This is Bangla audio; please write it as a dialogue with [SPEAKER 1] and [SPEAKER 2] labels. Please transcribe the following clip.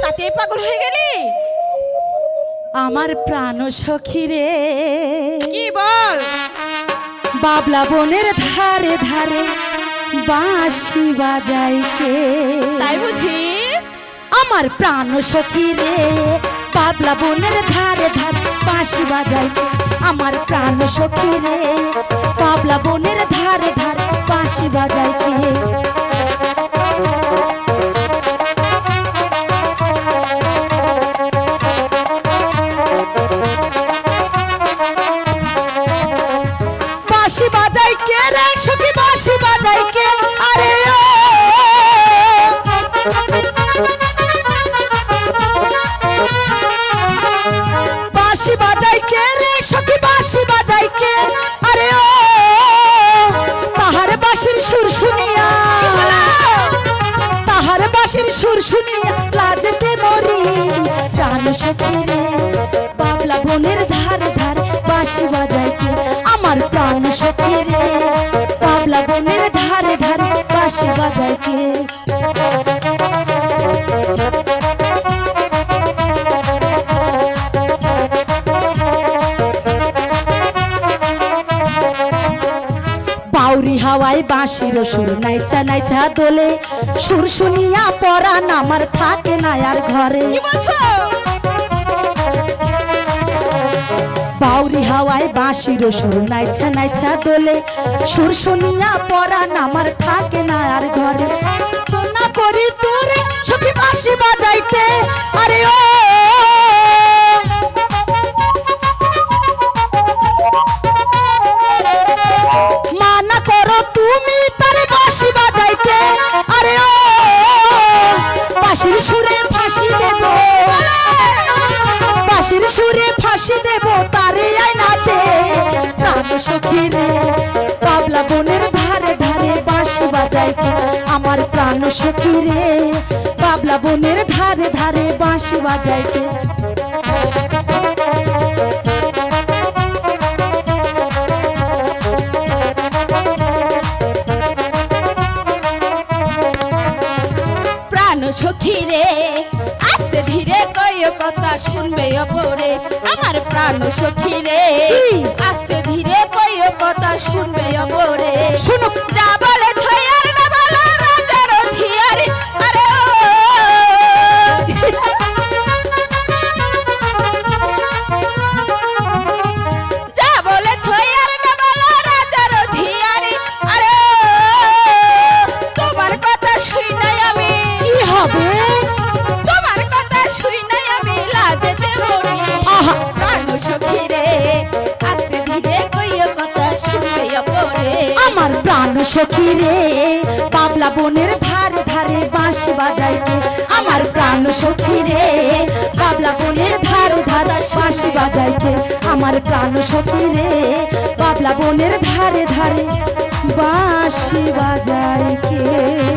[SPEAKER 1] তাতে পাগল হয়ে গেলি?
[SPEAKER 2] আমার প্রাণ সখী রে,
[SPEAKER 1] কি বল?
[SPEAKER 2] বাবলা বনের ধারে ধারে বাঁশি বাজাই কে?
[SPEAKER 1] তাই বুঝি?
[SPEAKER 2] আমার প্রাণ সখী রে, বাবলা বনের ধারে ধারে বাঁশি বাজাই কে? আমার প্রাণ সখী রে, বাবলা বনের ধারে ধারে বাঁশি বাজাই কে? বাঁশি বাজাই কে রে সখী, বাঁশি বাজাই কে? আরে ও বাঁশি বাজাই কে রে সখী, বাঁশি বাজাই কে? আরে ও তাহার বাঁশির সুর শুনিয়া, তাহার বাঁশির সুর শুনিয়া লাজতে মরি। প্রাণ সখী রে, বাবলা বনের ধারে ধারে বাঁশি বাজাই কে? আমার প্রাণ সখী রে, বাবলা বনের ধারে ধারে বাঁশি বাজাই কে? বাউরি হাওয়ায় বাঁশির সুর নাইচা নাইচা দোলে, সুর শুনিয়া পরাণ আমার থাকে না আর ঘরে।
[SPEAKER 1] কি বলছো?
[SPEAKER 2] বাউরি হাওয়ায় বাঁশির সুর নাইচা নাইচা দোলে, সুর শুনিয়া পরাণ আমার থাকে না আর ঘরে। তো না করি তোরে সখী বাঁশি বাজাইতে, আরে ও মানা করো তুমি তারে বাঁশি বাজাইতে। আরে ও বাঁশির সুরে ফাঁসি দেব, বাঁশির সুরে ফাঁসি দেব তারে আইনাতে। প্রাণ সখী রে, বাবলা বনের ধারে ধারে বাঁশি বাজাইতে? আমার প্রাণ সখী রে, বাবলা বনের ধারে ধারে বাঁশি বাজাইতে?
[SPEAKER 1] প্রাণ সখী রে, আস্তে ধীরে কইও কথা শুনবে অপরে। আমার প্রাণ সখী রে,
[SPEAKER 2] কি?
[SPEAKER 1] আস্তে ধীরে কইও কথা শুনবে অপরে।
[SPEAKER 2] শুনো
[SPEAKER 1] যা বলে ছয়ার না বলো রাজার ঝিয়ারি। আরে ও যা বলে ছয়ার না বলো রাজার ঝিয়ারি। আরে ও তোমার কথা শুই নাই আমি,
[SPEAKER 2] কি হবে?
[SPEAKER 1] তোমার কথা শুই নাই আমি লাজেতে মরি।
[SPEAKER 2] আহা!
[SPEAKER 1] প্রাণ সখী রে, আস্তে ধীরে কইও কথা শুনবে অপরে।
[SPEAKER 2] আমার প্রাণ সখী রে, বাবলা বনের ধারে ধারে বাঁশি বাজাইতে? আমার প্রাণ সখী রে, বাবলা বনের ধারে ধারে বাঁশি বাজাইতে? আমার প্রাণ সখী রে, বাবলা বনের ধারে ধারে বাঁশি বাজাইতে?